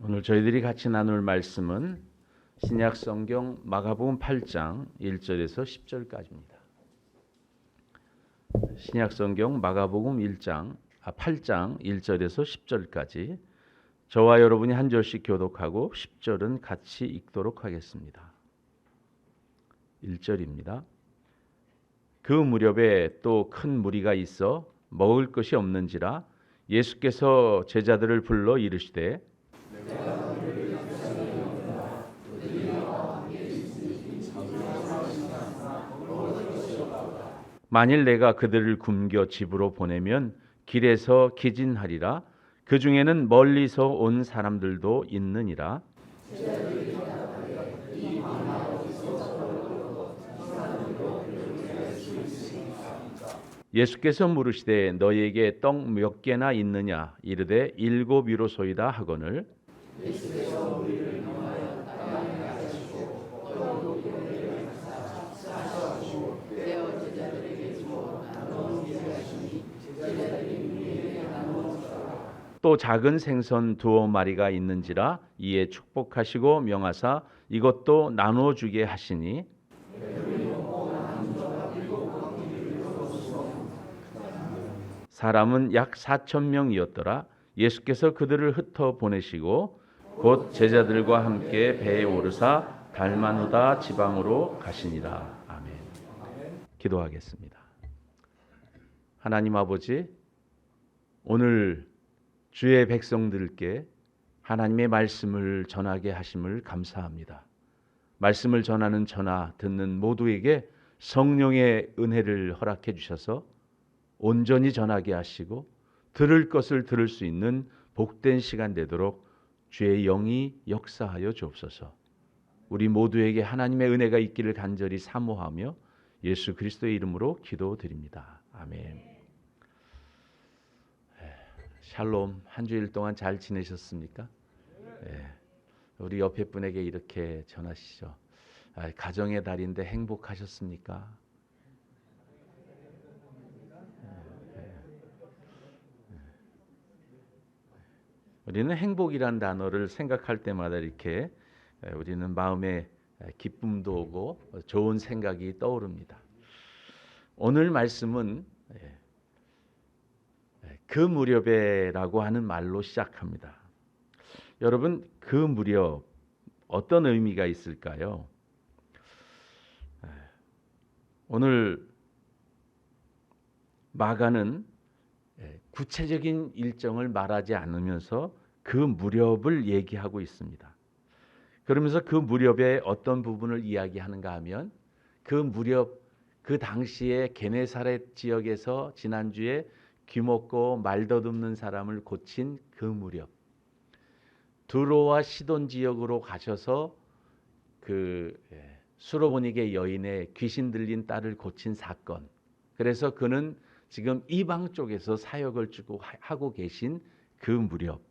오늘 저희들이 같이 나눌 말씀은 신약 성경 마가복음 8장 1절에서 10절까지입니다. 신약 성경 마가복음 8장 1절에서 10절까지 저와 여러분이 한 절씩 교독하고 10절은 같이 읽도록 하겠습니다. 1절입니다. 그 무렵에 또 큰 무리가 있어 먹을 것이 없는지라 예수께서 제자들을 불러 이르시되 만일 내가 그들을 굶겨 집으로 보내면 길에서 기진하리라. 그 중에는 멀리서 온 사람들도 있느니라. 예수께서 물으시되 너희에게 떡 몇 개나 있느냐 이르되 7이로소이다 하거늘 또 작은 생선 2마리가 있는지라 이에 축복하시고 명하사 이것도 나누어 주게 하시니 사람은 약 4,000명이었더라. 예수께서 그들을 흩어 보내시고 곧 제자들과 함께 배에 오르사 달마누다 지방으로 가시니라. 아멘. 기도하겠습니다. 하나님 아버지, 오늘 주의 백성들께 하나님의 말씀을 전하게 하심을 감사합니다. 말씀을 전하는 저나 듣는 모두에게 성령의 은혜를 허락해 주셔서 온전히 전하게 하시고 들을 것을 들을 수 있는 복된 시간 되도록 주의 영이 역사하여 주옵소서. 우리 모두에게 하나님의 은혜가 있기를 간절히 사모하며 예수 그리스도의 이름으로 기도드립니다. 아멘. 샬롬. 한 주일 동안 잘 지내셨습니까? 네. 우리 옆에 분에게 이렇게 전하시죠. 가정의 달인데 행복하셨습니까? 우리는 행복이란 단어를 생각할 때마다 이렇게 우리는 마음에 기쁨도 오고 좋은 생각이 떠오릅니다. 오늘 말씀은 그 무렵에라고 하는 말로 시작합니다. 여러분, 그 무렵 어떤 의미가 있을까요? 오늘 마가는 구체적인 일정을 말하지 않으면서 그 무렵을 얘기하고 있습니다. 그러면서 그 무렵의 어떤 부분을 이야기하는가 하면 그 무렵, 그 당시에 게네사렛 지역에서 지난주에 귀먹고 말 더듬는 사람을 고친 그 무렵, 두로와 시돈 지역으로 가셔서 그 수로보니게 여인의 귀신 들린 딸을 고친 사건, 그래서 그는 지금 이방 쪽에서 사역을 주고 하고 계신 그 무렵,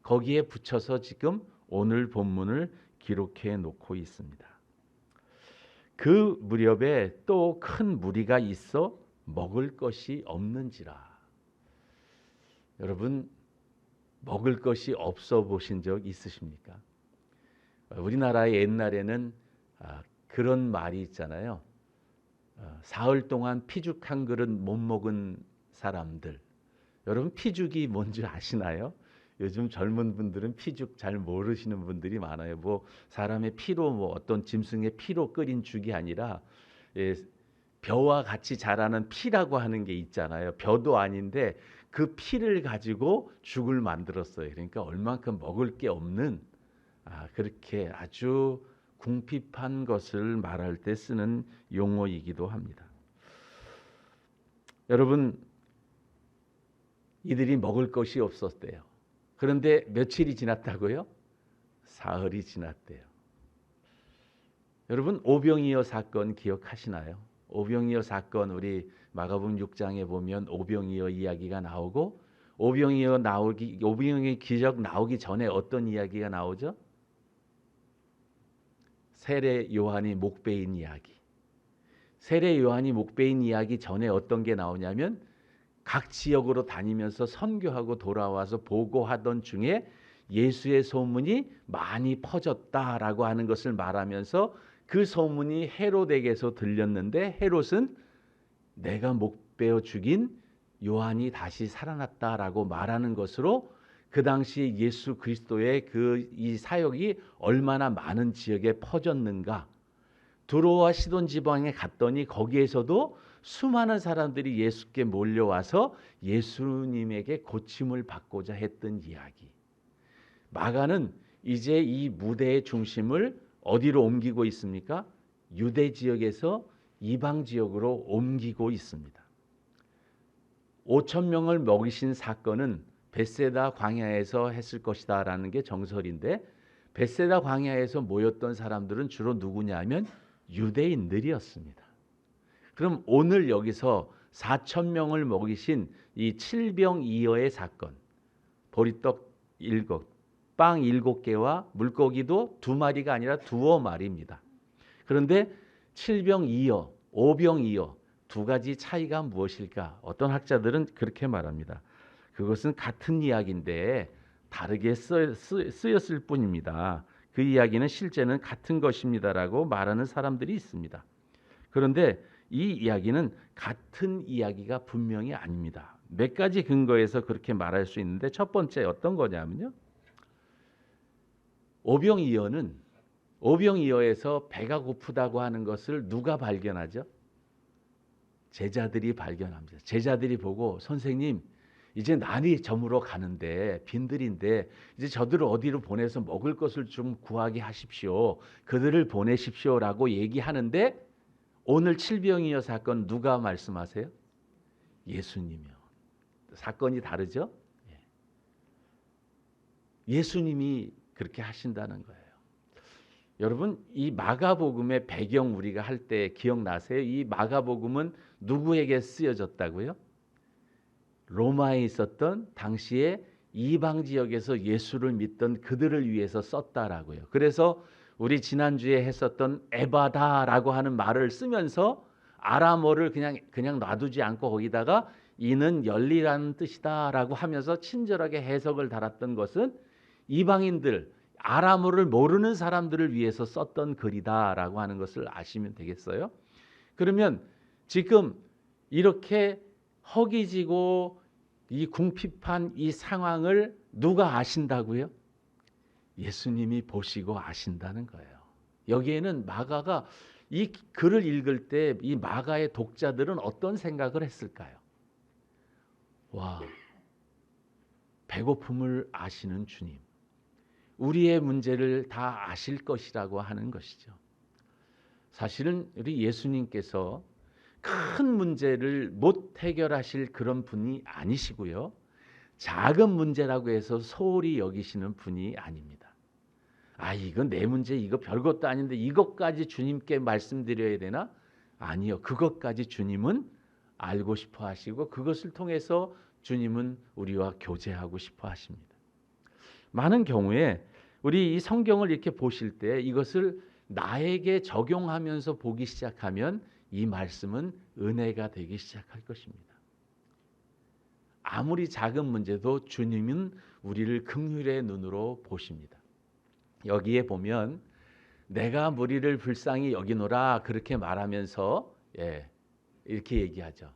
거기에 붙여서 지금 오늘 본문을 기록해 놓고 있습니다. 그 무렵에 또 큰 무리가 있어 먹을 것이 없는지라. 여러분, 먹을 것이 없어 보신 적 있으십니까? 우리나라의 옛날에는 그런 말이 있잖아요. 사흘 동안 피죽 한 그릇 못 먹은 사람들. 여러분, 피죽이 뭔지 아시나요? 요즘 젊은 분들은 피죽 잘 모르시는 분들이 많아요. 뭐 사람의 피로, 뭐 어떤 짐승의 피로 끓인 죽이 아니라 벼와 같이 자라는 피라고 하는 게 있잖아요. 벼도 아닌데 그 피를 가지고 죽을 만들었어요. 그러니까 얼만큼 먹을 게 없는 그렇게 아주 궁핍한 것을 말할 때 쓰는 용어이기도 합니다. 여러분, 이들이 먹을 것이 없었대요. 그런데 며칠이 지났다고요? 사흘이 지났대요. 여러분, 오병이어 사건 기억하시나요? 오병이어 사건, 우리 마가복음 6장에 보면 오병이어 이야기가 나오고, 오병이어 기적 나오기 전에 어떤 이야기가 나오죠? 세례 요한이 목베인 이야기. 세례 요한이 목베인 이야기 전에 어떤 게 나오냐면 각 지역으로 다니면서 선교하고 돌아와서 보고하던 중에 예수의 소문이 많이 퍼졌다라고 하는 것을 말하면서 그 소문이 헤롯에게서 들렸는데 헤롯은 내가 목베어 죽인 요한이 다시 살아났다라고 말하는 것으로 그 당시 예수 그리스도의 이 사역이 얼마나 많은 지역에 퍼졌는가. 두로와 시돈 지방에 갔더니 거기에서도 수많은 사람들이 예수께 몰려와서 예수님에게 고침을 받고자 했던 이야기. 마가는 이제 이 무대의 중심을 어디로 옮기고 있습니까? 유대 지역에서 이방 지역으로 옮기고 있습니다. 5천 명을 먹이신 사건은 벳세다 광야에서 했을 것이다라는 게 정설인데, 벳세다 광야에서 모였던 사람들은 주로 누구냐면 유대인들이었습니다. 그럼 오늘 여기서 4천 명을 먹이신 이 칠병이어의 사건, 보리떡 7, 빵 7개와 물고기도 2마리가 아니라 2마리입니다. 그런데 칠병이어, 오병이어 두 가지 차이가 무엇일까? 어떤 학자들은 그렇게 말합니다. 그것은 같은 이야기인데 다르게 쓰였을 뿐입니다. 그 이야기는 실제는 같은 것입니다라고 말하는 사람들이 있습니다. 그런데 이 이야기는 같은 이야기가 분명히 아닙니다. 몇 가지 근거에서 그렇게 말할 수 있는데, 첫 번째 어떤 거냐면요, 오병이어에서 배가 고프다고 하는 것을 누가 발견하죠? 제자들이 발견합니다. 제자들이 보고, 선생님 이제 날이 저물어 가는데 빈들인데 이제 저들을 어디로 보내서 먹을 것을 좀 구하게 하십시오. 그들을 보내십시오라고 얘기하는데, 오늘 칠병이어 사건 누가 말씀하세요? 예수님이요. 사건이 다르죠? 예수님이 그렇게 하신다는 거예요. 여러분, 이 마가복음의 배경 우리가 할 때 기억나세요? 이 마가복음은 누구에게 쓰여졌다고요? 로마에 있었던 당시에 이방 지역에서 예수를 믿던 그들을 위해서 썼다라고요. 그래서 우리 지난주에 했었던 에바다라고 하는 말을 쓰면서 아람어를 그냥 놔두지 않고 거기다가 이는 열리라는 뜻이다라고 하면서 친절하게 해석을 달았던 것은 이방인들, 아람어를 모르는 사람들을 위해서 썼던 글이다라고 하는 것을 아시면 되겠어요. 그러면 지금 이렇게 허기지고 이 궁핍한 이 상황을 누가 아신다고요? 예수님이 보시고 아신다는 거예요. 여기에는 마가가 이 글을 읽을 때 이 마가의 독자들은 어떤 생각을 했을까요? 와, 배고픔을 아시는 주님, 우리의 문제를 다 아실 것이라고 하는 것이죠. 사실은 우리 예수님께서 큰 문제를 못 해결하실 그런 분이 아니시고요, 작은 문제라고 해서 소홀히 여기시는 분이 아닙니다. 이건 내 문제, 이거 별것도 아닌데 이것까지 주님께 말씀드려야 되나? 아니요, 그것까지 주님은 알고 싶어 하시고 그것을 통해서 주님은 우리와 교제하고 싶어 하십니다. 많은 경우에 우리 이 성경을 이렇게 보실 때 이것을 나에게 적용하면서 보기 시작하면 이 말씀은 은혜가 되기 시작할 것입니다. 아무리 작은 문제도 주님은 우리를 긍휼의 눈으로 보십니다. 여기에 보면 내가 무리를 불쌍히 여기노라 그렇게 말하면서 이렇게 얘기하죠.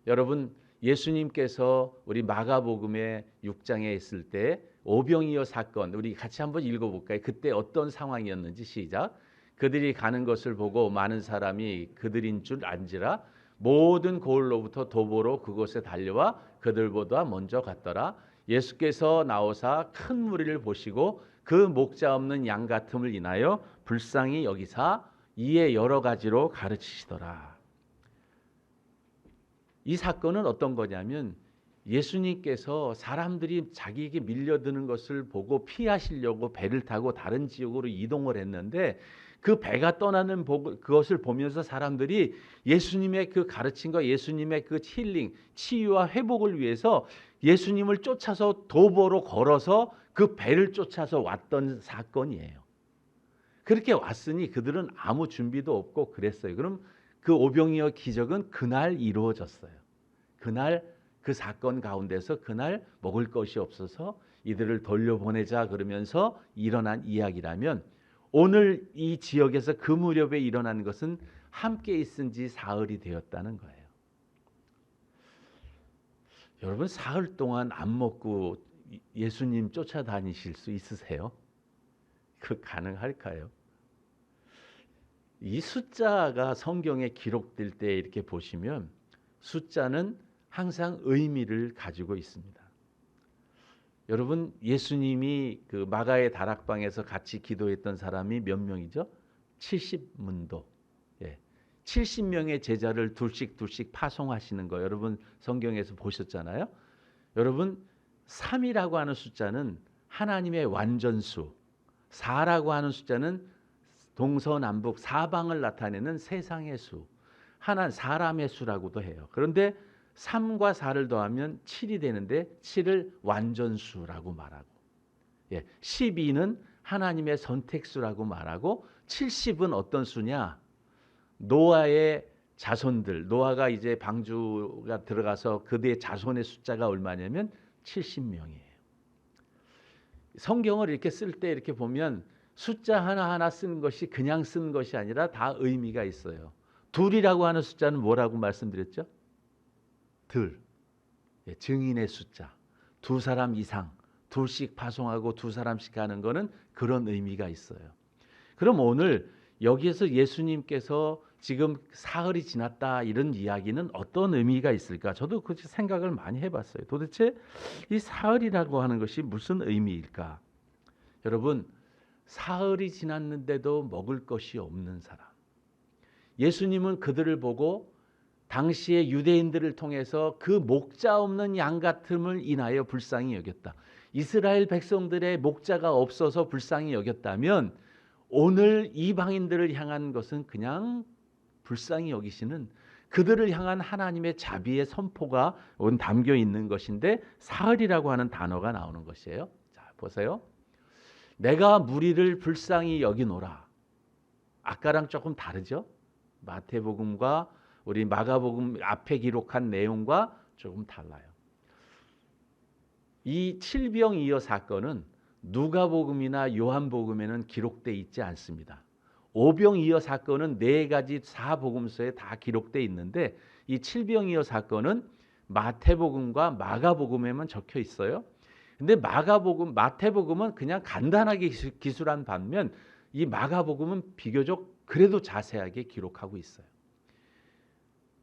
여러분, 예수님께서 우리 마가복음의 6장에 있을 때 오병이어 사건 우리 같이 한번 읽어볼까요? 그때 어떤 상황이었는지. 시작. 그들이 가는 것을 보고 많은 사람이 그들인 줄 안지라 모든 고을로부터 도보로 그곳에 달려와 그들보다 먼저 갔더라. 예수께서 나오사 큰 무리를 보시고 그 목자 없는 양 같음을 인하여 불쌍히 여기사 이에 여러 가지로 가르치시더라. 이 사건은 어떤 거냐면 예수님께서 사람들이 자기에게 밀려드는 것을 보고 피하시려고 배를 타고 다른 지역으로 이동을 했는데, 그 배가 떠나는 그것을 보면서 사람들이 예수님의 그 가르침과 예수님의 그 힐링, 치유와 회복을 위해서 예수님을 쫓아서 도보로 걸어서 그 배를 쫓아서 왔던 사건이에요. 그렇게 왔으니 그들은 아무 준비도 없고 그랬어요. 그럼 그 오병이어 기적은 그날 이루어졌어요. 그날 그 사건 가운데서 그날 먹을 것이 없어서 이들을 돌려보내자 그러면서 일어난 이야기라면 오늘 이 지역에서 그 무렵에 일어난 것은 함께 있은 지 사흘이 되었다는 거예요. 여러분 사흘 동안 안 먹고 예수님 쫓아다니실 수 있으세요? 그 가능할까요? 이 숫자가 성경에 기록될 때 이렇게 보시면 숫자는 항상 의미를 가지고 있습니다. 여러분 예수님이 그 마가의 다락방에서 같이 기도했던 사람이 몇 명이죠? 70문도. 70명의 제자를 둘씩 파송하시는 거 여러분 성경에서 보셨잖아요. 여러분 3이라고 하는 숫자는 하나님의 완전수, 4라고 하는 숫자는 동서남북 사방을 나타내는 세상의 수, 하나 사람의 수라고도 해요. 그런데 3과 4를 더하면 7이 되는데 7을 완전수라고 말하고 12는 하나님의 선택수라고 말하고 70은 어떤 수냐? 노아의 자손들, 노아가 이제 방주가 들어가서 그들의 자손의 숫자가 얼마냐면 70명이에요. 성경을 이렇게 쓸 때 이렇게 보면 숫자 하나하나 쓰는 것이 그냥 쓰는 것이 아니라 다 의미가 있어요. 둘이라고 하는 숫자는 뭐라고 말씀드렸죠? 들, 증인의 숫자. 두 사람 이상, 둘씩 파송하고 두 사람씩 하는 거는 그런 의미가 있어요. 그럼 오늘 여기에서 예수님께서 지금 사흘이 지났다 이런 이야기는 어떤 의미가 있을까? 저도 그 생각을 많이 해봤어요. 도대체 이 사흘이라고 하는 것이 무슨 의미일까? 여러분 사흘이 지났는데도 먹을 것이 없는 사람. 예수님은 그들을 보고 당시의 유대인들을 통해서 그 목자 없는 양 같음을 인하여 불쌍히 여겼다. 이스라엘 백성들의 목자가 없어서 불쌍히 여겼다면 오늘 이방인들을 향한 것은 그냥 불쌍히 여기시는 그들을 향한 하나님의 자비의 선포가 담겨 있는 것인데 사흘이라고 하는 단어가 나오는 것이에요. 자, 보세요. 내가 무리를 불쌍히 여기노라. 아까랑 조금 다르죠? 마태복음과 우리 마가복음 앞에 기록한 내용과 조금 달라요. 이 칠병이어 사건은 누가복음이나 요한복음에는 기록되어 있지 않습니다. 오병이어 사건은 네 가지 사복음서에 다 기록되어 있는데 이 칠병이어 사건은 마태복음과 마가복음에만 적혀 있어요. 근데 마태복음은 그냥 간단하게 기술한 반면 이 마가복음은 비교적 그래도 자세하게 기록하고 있어요.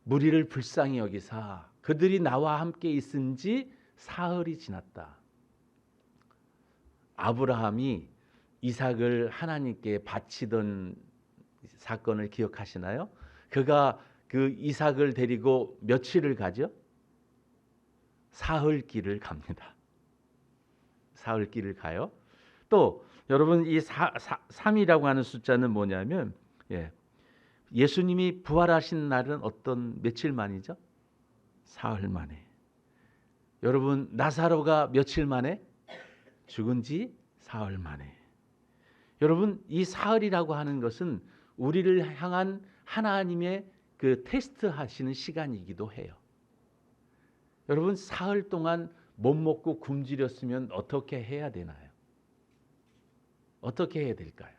무리를 불쌍히 여기사 그들이 나와 함께 있은 지 사흘이 지났다. 아브라함이 이삭을 하나님께 바치던 사건을 기억하시나요? 그가 그 이삭을 데리고 며칠을 가죠? 사흘길을 갑니다. 사흘길을 가요. 또 여러분 이 3이라고 하는 숫자는 뭐냐면 예수님이 부활하신 날은 어떤 며칠 만이죠? 사흘 만에. 여러분 나사로가 며칠 만에? 죽은 지 사흘 만에. 여러분 이 사흘이라고 하는 것은 우리를 향한 하나님의 그 테스트 하시는 시간이기도 해요. 여러분 사흘 동안 못 먹고 굶주렸으면 어떻게 해야 되나요? 어떻게 해야 될까요?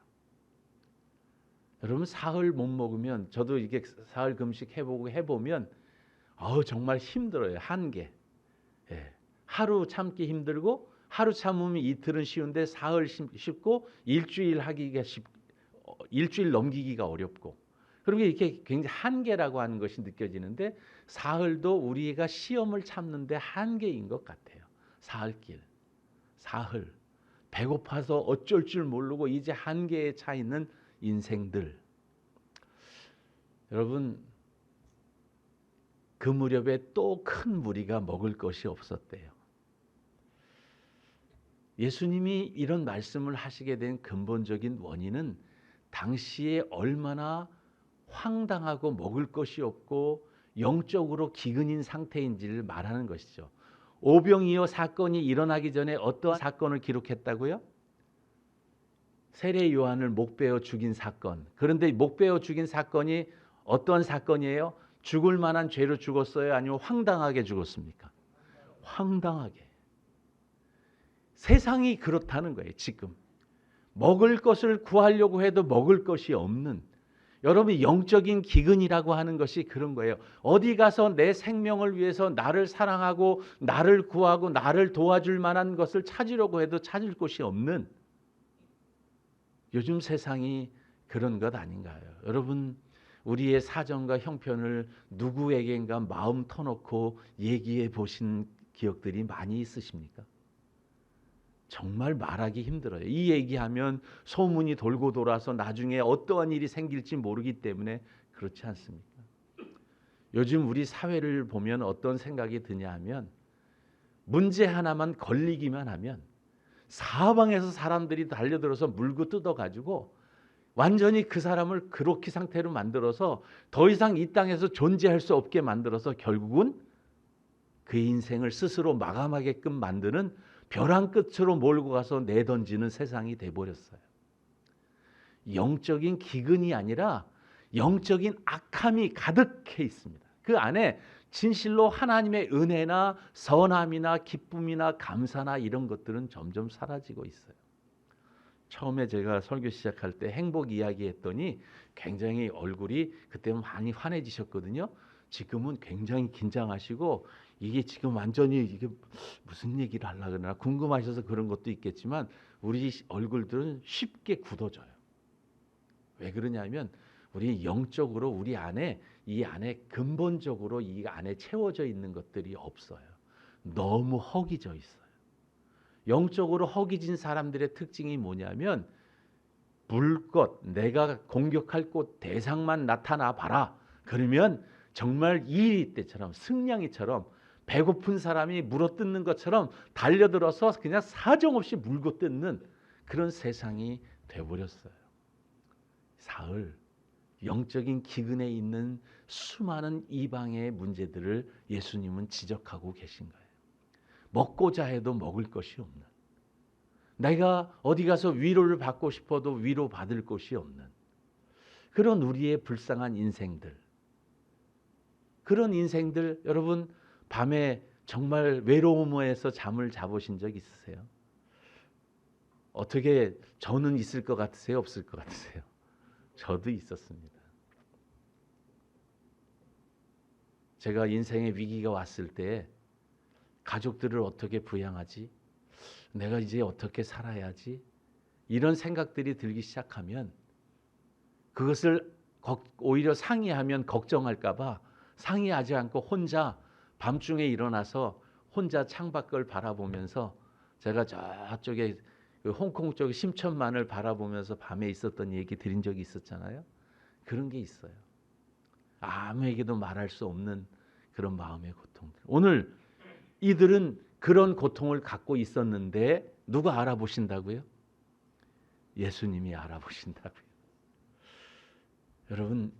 여러분 사흘 못 먹으면 저도 이게 사흘 금식 해보면 정말 힘들어요. 한계. 하루 참기 힘들고 하루 참으면 이틀은 쉬운데 사흘 쉽고 일주일 일주일 넘기기가 어렵고 그러면 이렇게 굉장히 한계라고 하는 것이 느껴지는데 사흘도 우리가 시험을 참는데 한계인 것 같아요. 사흘길, 사흘. 배고파서 어쩔 줄 모르고 이제 한계에 차 있는 인생들. 여러분 그 무렵에 또 큰 무리가 먹을 것이 없었대요. 예수님이 이런 말씀을 하시게 된 근본적인 원인은 당시에 얼마나 황당하고 먹을 것이 없고 영적으로 기근인 상태인지를 말하는 것이죠. 오병이어 사건이 일어나기 전에 어떠한 사건을 기록했다고요? 세례 요한을 목베어 죽인 사건. 그런데 목베어 죽인 사건이 어떤 사건이에요? 죽을 만한 죄로 죽었어요? 아니면 황당하게 죽었습니까? 황당하게. 세상이 그렇다는 거예요. 지금 먹을 것을 구하려고 해도 먹을 것이 없는, 여러분 영적인 기근이라고 하는 것이 그런 거예요. 어디 가서 내 생명을 위해서 나를 사랑하고 나를 구하고 나를 도와줄 만한 것을 찾으려고 해도 찾을 곳이 없는 요즘 세상이 그런 것 아닌가요? 여러분, 우리의 사정과 형편을 누구에겐가 마음 터놓고 얘기해 보신 기억들이 많이 있으십니까? 정말 말하기 힘들어요. 이 얘기하면 소문이 돌고 돌아서 나중에 어떠한 일이 생길지 모르기 때문에 그렇지 않습니까? 요즘 우리 사회를 보면 어떤 생각이 드냐 하면, 문제 하나만 걸리기만 하면 사방에서 사람들이 달려들어서 물고 뜯어가지고 완전히 그 사람을 그렇게 상태로 만들어서 더 이상 이 땅에서 존재할 수 없게 만들어서 결국은 그의 인생을 스스로 마감하게끔 만드는 벼랑 끝으로 몰고 가서 내던지는 세상이 돼버렸어요. 영적인 기근이 아니라 영적인 악함이 가득해 있습니다. 그 안에 진실로 하나님의 은혜나 선함이나 기쁨이나 감사나 이런 것들은 점점 사라지고 있어요. 처음에 제가 설교 시작할 때 행복 이야기 했더니 굉장히 얼굴이 그때 많이 환해지셨거든요. 지금은 굉장히 긴장하시고 이게 지금 완전히 이게 무슨 얘기를 하려고 그러나 궁금하셔서 그런 것도 있겠지만 우리 얼굴들은 쉽게 굳어져요. 왜 그러냐면 우리 영적으로 우리 안에 이 안에 근본적으로 이 안에 채워져 있는 것들이 없어요. 너무 허기져 있어요. 영적으로 허기진 사람들의 특징이 뭐냐면 물것, 내가 공격할 곳 대상만 나타나 봐라. 그러면 정말 이리 때처럼 승냥이처럼 배고픈 사람이 물어뜯는 것처럼 달려들어서 그냥 사정없이 물고 뜯는 그런 세상이 돼버렸어요. 사흘 영적인 기근에 있는 수많은 이방의 문제들을 예수님은 지적하고 계신 거예요. 먹고자 해도 먹을 것이 없는, 내가 어디 가서 위로를 받고 싶어도 위로받을 곳이 없는 그런 우리의 불쌍한 인생들, 그런 인생들, 여러분 밤에 정말 외로움에서 잠을 자보신 적 있으세요? 어떻게 저는 있을 것 같으세요? 없을 것 같으세요? 저도 있었습니다. 제가 인생의 위기가 왔을 때 가족들을 어떻게 부양하지? 내가 이제 어떻게 살아야지? 이런 생각들이 들기 시작하면 그것을 오히려 상의하면 걱정할까 봐 상의하지 않고 혼자 밤중에 일어나서 혼자 창밖을 바라보면서, 제가 저쪽에 그 홍콩 쪽 심천만을 바라보면서 밤에 있었던 얘기 드린 적이 있었잖아요. 그런 게 있어요. 아무에게도 말할 수 없는 그런 마음의 고통들. 오늘 이들은 그런 고통을 갖고 있었는데 누가 알아보신다고요? 예수님이 알아보신다고요. 여러분,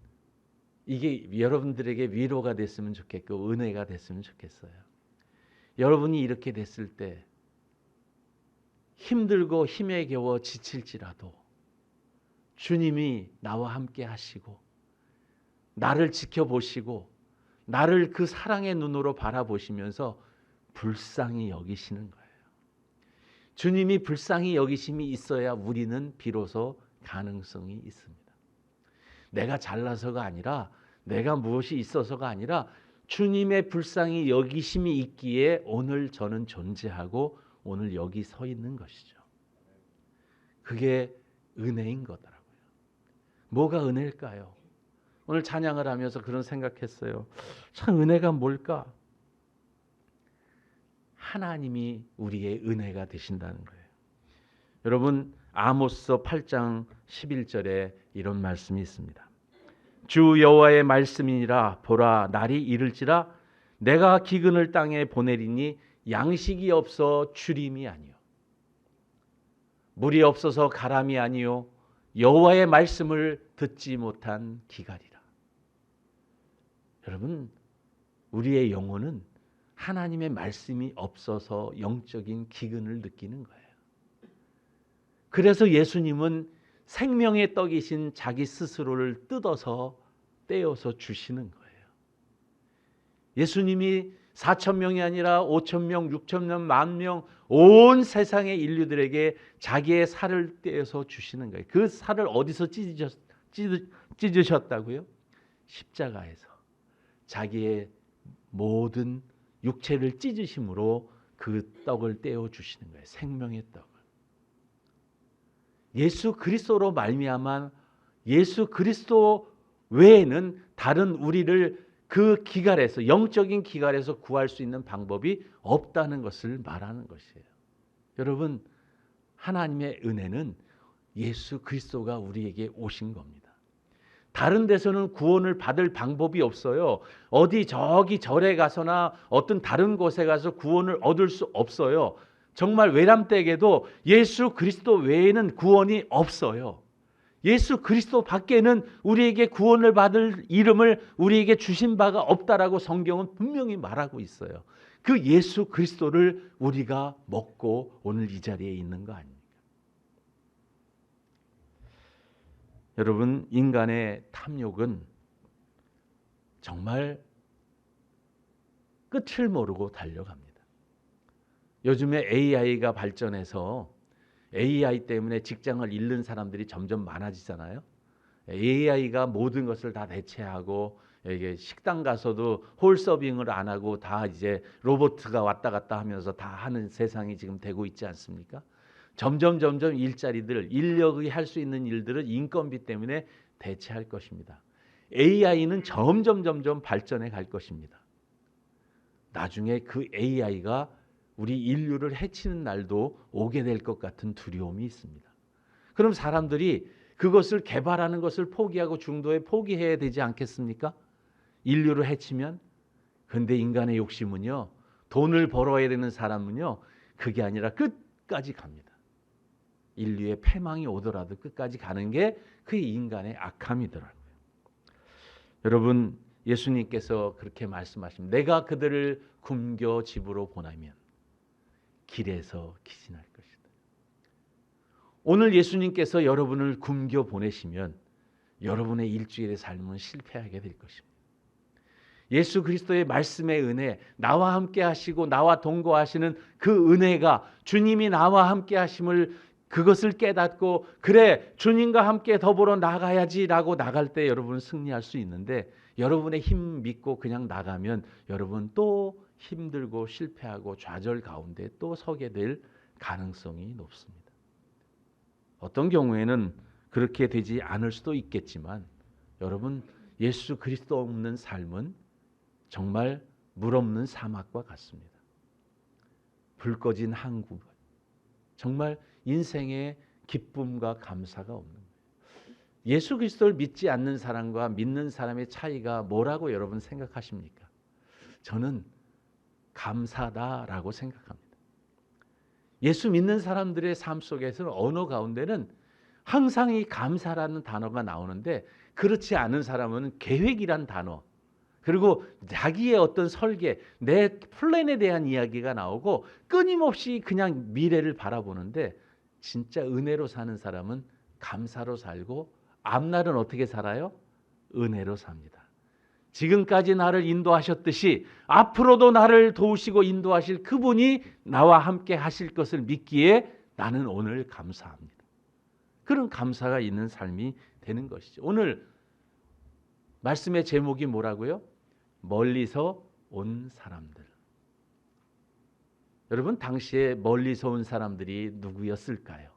이게 여러분들에게 위로가 됐으면 좋겠고 은혜가 됐으면 좋겠어요. 여러분이 이렇게 됐을 때 힘들고 힘에 겨워 지칠지라도 주님이 나와 함께 하시고 나를 지켜보시고 나를 그 사랑의 눈으로 바라보시면서 불쌍히 여기시는 거예요. 주님이 불쌍히 여기심이 있어야 우리는 비로소 가능성이 있습니다. 내가 잘나서가 아니라, 내가 무엇이 있어서가 아니라 주님의 불쌍히 여기심이 있기에 오늘 저는 존재하고 오늘 여기 서 있는 것이죠. 그게 은혜인 거더라고요. 뭐가 은혜일까요? 오늘 찬양을 하면서 그런 생각했어요. 참 은혜가 뭘까? 하나님이 우리의 은혜가 되신다는 거예요. 여러분, 아모스 8장 11절에 이런 말씀이 있습니다. 주 여호와의 말씀이니라. 보라, 날이 이를지라 내가 기근을 땅에 보내리니 양식이 없어 주림이 아니요 물이 없어서 가람이 아니요 여호와의 말씀을 듣지 못한 기갈이라. 여러분, 우리의 영혼은 하나님의 말씀이 없어서 영적인 기근을 느끼는 거예요. 그래서 예수님은 생명의 떡이신 자기 스스로를 뜯어서 떼어서 주시는 거예요. 예수님이 4천 명이 아니라 5천 명, 6천 명, 10,000명, 온 세상의 인류들에게 자기의 살을 떼어서 주시는 거예요. 그 살을 어디서 찢으셨다고요? 십자가에서. 자기의 모든 육체를 찢으심으로 그 떡을 떼어 주시는 거예요. 생명의 떡을. 예수 그리스도로 말미암아 예수 그리스도 외에는 다른 우리를 그 기갈에서, 영적인 기갈에서 구할 수 있는 방법이 없다는 것을 말하는 것이에요. 여러분, 하나님의 은혜는 예수 그리스도가 우리에게 오신 겁니다. 다른 데서는 구원을 받을 방법이 없어요. 어디 저기 절에 가서나 어떤 다른 곳에 가서 구원을 얻을 수 없어요. 정말 외람되게도 예수 그리스도 외에는 구원이 없어요. 예수 그리스도 밖에는 우리에게 구원을 받을 이름을 우리에게 주신 바가 없다라고 성경은 분명히 말하고 있어요. 그 예수 그리스도를 우리가 먹고 오늘 이 자리에 있는 거 아닙니까? 여러분, 인간의 탐욕은 정말 끝을 모르고 달려갑니다. 요즘에 AI가 발전해서 AI 때문에 직장을 잃는 사람들이 점점 많아지잖아요. AI가 모든 것을 다 대체하고, 이게 식당 가서도 홀서빙을 안 하고 다 이제 로봇가 왔다 갔다 하면서 다 하는 세상이 지금 되고 있지 않습니까? 점점 일자리들, 인력이 할 수 있는 일들은 인건비 때문에 대체할 것입니다. AI는 점점 발전해 갈 것입니다. 나중에 그 AI가 우리 인류를 해치는 날도 오게 될 것 같은 두려움이 있습니다. 그럼 사람들이 그것을 개발하는 것을 포기하고 중도에 포기해야 되지 않겠습니까? 인류를 해치면. 그런데 인간의 욕심은요, 돈을 벌어야 되는 사람은요, 그게 아니라 끝까지 갑니다. 인류의 패망이 오더라도 끝까지 가는 게 그게 인간의 악함이더라고요. 여러분, 예수님께서 그렇게 말씀하십니다. 내가 그들을 굶겨 집으로 보내면 길에서 기진할 것이다. 오늘 예수님께서 여러분을 굶겨 보내시면 여러분의 일주일의 삶은 실패하게 될 것입니다. 예수 그리스도의 말씀의 은혜, 나와 함께 하시고 나와 동거하시는 그 은혜가, 주님이 나와 함께 하심을, 그것을 깨닫고 그래 주님과 함께 더불어 나가야지라고 나갈 때 여러분은 승리할 수 있는데, 여러분의 힘 믿고 그냥 나가면 여러분 또 힘들고 실패하고 좌절 가운데 또 서게 될 가능성이 높습니다. 어떤 경우에는 그렇게 되지 않을 수도 있겠지만, 여러분, 예수 그리스도 없는 삶은 정말 물 없는 사막과 같습니다. 불 꺼진 항구, 정말 인생의 기쁨과 감사가 없는 거예요. 예수 그리스도를 믿지 않는 사람과 믿는 사람의 차이가 뭐라고 여러분 생각하십니까? 저는 감사다라고 생각합니다. 예수 믿는 사람들의 삶 속에서는 언어 가운데는 항상 이 감사라는 단어가 나오는데, 그렇지 않은 사람은 계획이란 단어, 그리고 자기의 어떤 설계, 내 플랜에 대한 이야기가 나오고 끊임없이 그냥 미래를 바라보는데, 진짜 은혜로 사는 사람은 감사로 살고 앞날은 어떻게 살아요? 은혜로 삽니다. 지금까지 나를 인도하셨듯이 앞으로도 나를 도우시고 인도하실 그분이 나와 함께 하실 것을 믿기에 나는 오늘 감사합니다. 그런 감사가 있는 삶이 되는 것이죠. 오늘 말씀의 제목이 뭐라고요? 멀리서 온 사람들. 여러분, 당시에 멀리서 온 사람들이 누구였을까요?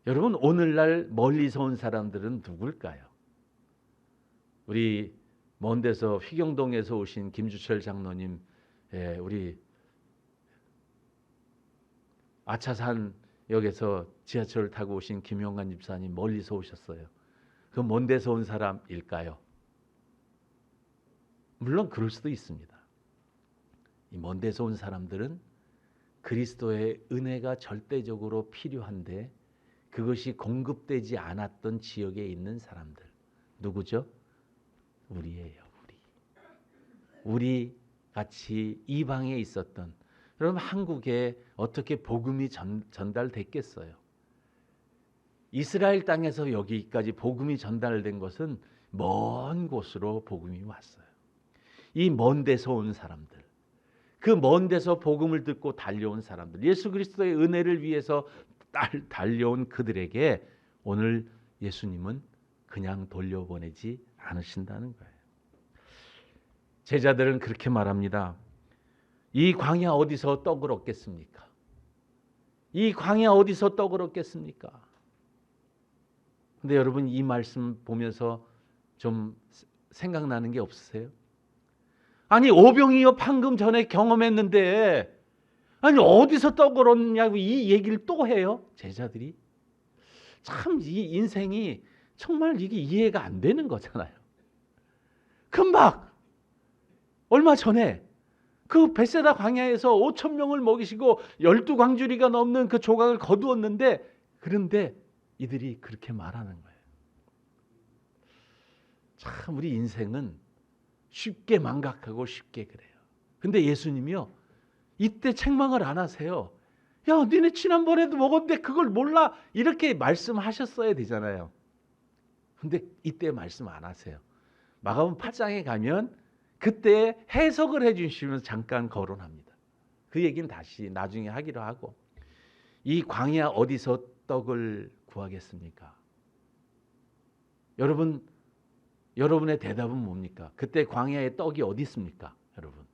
여러분, 오늘날 멀리서 온 사람들은 누굴까요? 우리 먼 데서 휘경동에서 오신 김주철 장로님, 우리 아차산역에서 지하철을 타고 오신 김용관 집사님, 멀리서 오셨어요. 그 먼 데서 온 사람일까요? 물론 그럴 수도 있습니다. 이 먼 데서 온 사람들은 그리스도의 은혜가 절대적으로 필요한데 그것이 공급되지 않았던 지역에 있는 사람들. 누구죠? 우리예요. 우리 같이 이방에 있었던, 여러분, 한국에 어떻게 복음이 전달됐겠어요? 이스라엘 땅에서 여기까지 복음이 전달된 것은 먼 곳으로 복음이 왔어요. 이 먼 데서 온 사람들, 그 먼 데서 복음을 듣고 달려온 사람들, 예수 그리스도의 은혜를 위해서 달려온 그들에게 오늘 예수님은 그냥 돌려보내지 않으신다는 거예요. 제자들은 그렇게 말합니다. 이 광야 어디서 떡을 얻겠습니까? 이 광야 어디서 떡을 얻겠습니까? 근데 여러분 이 말씀 보면서 좀 생각나는 게 없으세요? 아니 오병이어 방금 전에 경험했는데 아니 어디서 떡을 얻냐고 이 얘기를 또 해요? 제자들이. 참 이 인생이 정말 이게 이해가 안 되는 거잖아요. 금방 얼마 전에 그 벳세다 광야에서 5천 명을 먹이시고 12광주리가 넘는 그 조각을 거두었는데 그런데 이들이 그렇게 말하는 거예요. 참 우리 인생은 쉽게 망각하고 쉽게 그래요. 근데 예수님이요 이때 책망을 안 하세요. 야 니네 지난번에도 먹었는데 그걸 몰라 이렇게 말씀하셨어야 되잖아요. 근데 이때 말씀 안 하세요. 마가복음 8장에 가면 그때 해석을 해주시면서 잠깐 거론합니다. 그 얘기는 다시 나중에 하기로 하고 이 광야 어디서 떡을 구하겠습니까? 여러분의 대답은 뭡니까? 그때 광야에 떡이 어디 있습니까? 여러분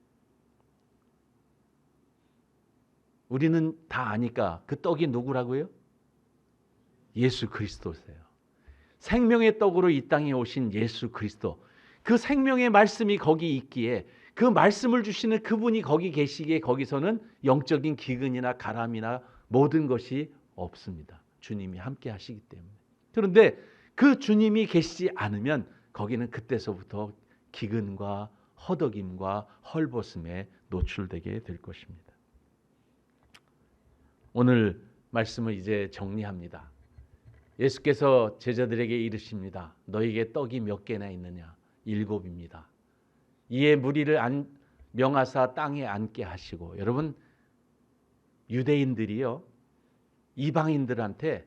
우리는 다 아니까 그 떡이 누구라고요? 예수 그리스도세요. 생명의 떡으로 이 땅에 오신 예수 그리스도. 그 생명의 말씀이 거기 있기에 그 말씀을 주시는 그분이 거기 계시기에 거기서는 영적인 기근이나 가람이나 모든 것이 없습니다. 주님이 함께 하시기 때문에. 그런데 그 주님이 계시지 않으면 거기는 그때서부터 기근과 허덕임과 헐벗음에 노출되게 될 것입니다. 오늘 말씀을 이제 정리합니다. 예수께서 제자들에게 이르십니다. 너에게 떡이 몇 개나 있느냐? 7입니다. 이에 무리를 명하사 땅에 앉게 하시고 여러분 유대인들이요 이방인들한테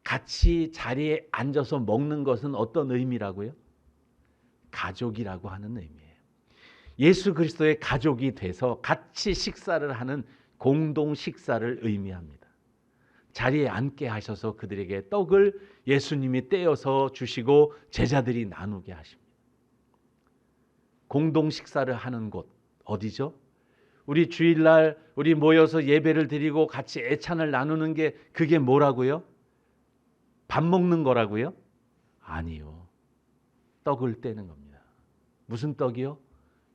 같이 자리에 앉아서 먹는 것은 어떤 의미라고요? 가족이라고 하는 의미예요. 예수 그리스도의 가족이 돼서 같이 식사를 하는 공동 식사를 의미합니다. 자리에 앉게 하셔서 그들에게 떡을 예수님이 떼어서 주시고 제자들이 나누게 하십니다. 공동 식사를 하는 곳 어디죠? 우리 주일날 우리 모여서 예배를 드리고 같이 애찬을 나누는 게 그게 뭐라고요? 밥 먹는 거라고요? 아니요. 떡을 떼는 겁니다. 무슨 떡이요?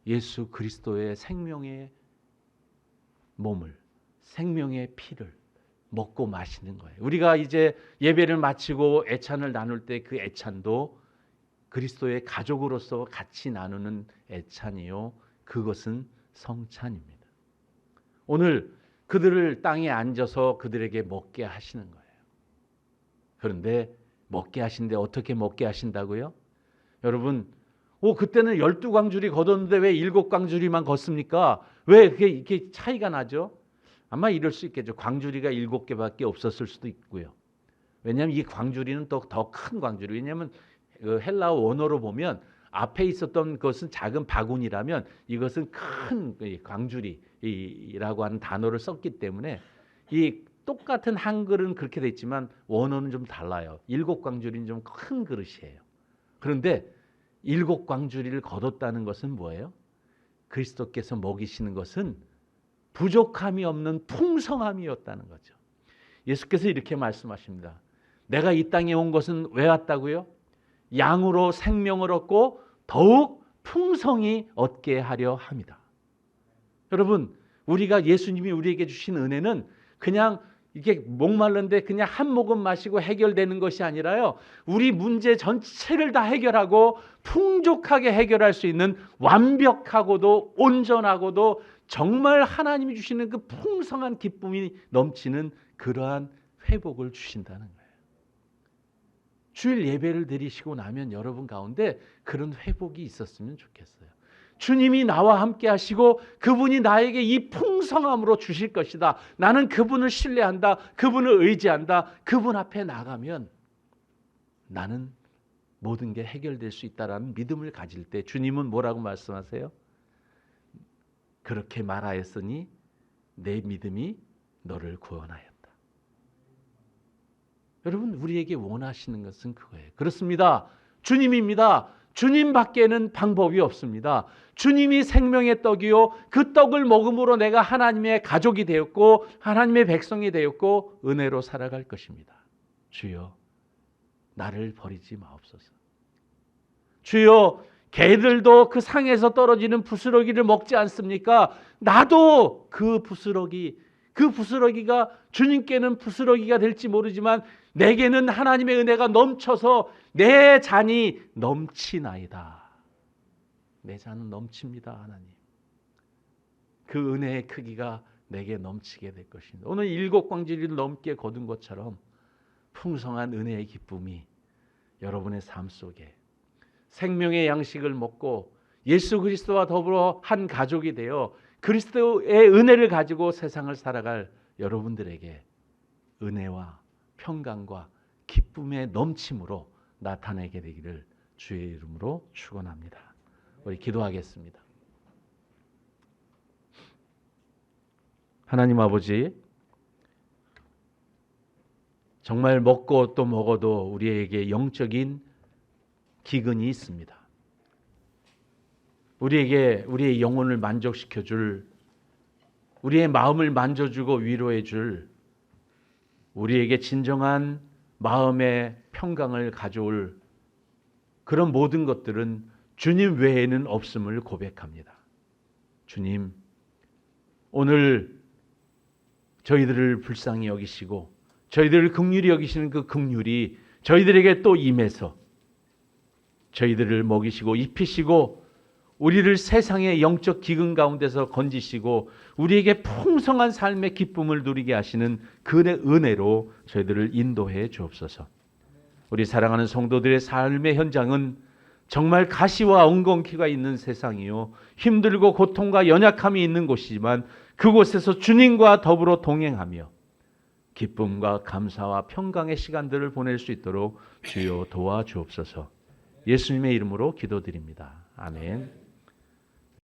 예수 그리스도의 생명의 몸을, 생명의 피를 먹고 마시는 거예요. 우리가 이제 예배를 마치고 애찬을 나눌 때 그 애찬도 그리스도의 가족으로서 같이 나누는 애찬이요. 그것은 성찬입니다. 오늘 그들을 땅에 앉아서 그들에게 먹게 하시는 거예요. 그런데 먹게 하신데 어떻게 먹게 하신다고요? 여러분, 그때는 12광주리 걷었는데 왜 7광주리만 걷습니까? 왜 그게 이렇게 차이가 나죠? 아마 이럴 수 있겠죠. 광주리가 7개밖에 없었을 수도 있고요. 왜냐하면 이 광주리는 또 더 큰 광주리. 왜냐하면 헬라어 원어로 보면 앞에 있었던 것은 작은 바구니라면 이것은 큰 광주리라고 하는 단어를 썼기 때문에 이 똑같은 한글은 그렇게 돼 있지만 원어는 좀 달라요. 7광주리는 좀 큰 그릇이에요. 그런데 7광주리를 거뒀다는 것은 뭐예요? 그리스도께서 먹이시는 것은 부족함이 없는 풍성함이었다는 거죠. 예수께서 이렇게 말씀하십니다. 내가 이 땅에 온 것은 왜 왔다고요? 양으로 생명을 얻고 더욱 풍성히 얻게 하려 함이다. 여러분, 우리가 예수님이 우리에게 주신 은혜는 그냥 이게 목말른데 그냥 한 모금 마시고 해결되는 것이 아니라요. 우리 문제 전체를 다 해결하고 풍족하게 해결할 수 있는 완벽하고도 온전하고도 정말 하나님이 주시는 그 풍성한 기쁨이 넘치는 그러한 회복을 주신다는 거예요. 주일 예배를 드리시고 나면 여러분 가운데 그런 회복이 있었으면 좋겠어요. 주님이 나와 함께 하시고 그분이 나에게 이 풍성함으로 주실 것이다. 나는 그분을 신뢰한다. 그분을 의지한다. 그분 앞에 나가면 나는 모든 게 해결될 수 있다라는 믿음을 가질 때 주님은 뭐라고 말씀하세요? 그렇게 말하였으니 내 믿음이 너를 구원하였다. 여러분, 우리에게 원하시는 것은 그거예요. 그렇습니다. 주님입니다. 주님밖에는 방법이 없습니다. 주님이 생명의 떡이요, 그 떡을 먹음으로 내가 하나님의 가족이 되었고 하나님의 백성이 되었고 은혜로 살아갈 것입니다. 주여, 나를 버리지 마옵소서. 주여, 개들도 그 상에서 떨어지는 부스러기를 먹지 않습니까? 나도 그 부스러기가 주님께는 부스러기가 될지 모르지만 내게는 하나님의 은혜가 넘쳐서 내 잔이 넘치나이다. 내 잔은 넘칩니다, 하나님. 그 은혜의 크기가 내게 넘치게 될 것입니다. 오늘 7광주리를 넘게 거둔 것처럼 풍성한 은혜의 기쁨이 여러분의 삶 속에 생명의 양식을 먹고 예수 그리스도와 더불어 한 가족이 되어 그리스도의 은혜를 가지고 세상을 살아갈 여러분들에게 은혜와 평강과 기쁨의 넘침으로 나타나게 되기를 주의 이름으로 축원합니다. 우리 기도하겠습니다. 하나님 아버지, 정말 먹고 또 먹어도 우리에게 영적인 기근이 있습니다. 우리의 영혼을 만족시켜 줄, 우리의 마음을 만져주고 위로해 줄, 우리에게 진정한 마음의 평강을 가져올 그런 모든 것들은 주님 외에는 없음을 고백합니다. 주님, 오늘 저희들을 불쌍히 여기시고 저희들을 긍휼히 여기시는 그 긍휼이 저희들에게 또 임해서 저희들을 먹이시고 입히시고 우리를 세상의 영적 기근 가운데서 건지시고 우리에게 풍성한 삶의 기쁨을 누리게 하시는 그 은혜로 저희들을 인도해 주옵소서. 우리 사랑하는 성도들의 삶의 현장은 정말 가시와 엉겅퀴가 있는 세상이요, 힘들고 고통과 연약함이 있는 곳이지만 그곳에서 주님과 더불어 동행하며 기쁨과 감사와 평강의 시간들을 보낼 수 있도록 주여 도와주옵소서. 예수님의 이름으로 기도드립니다. 아멘.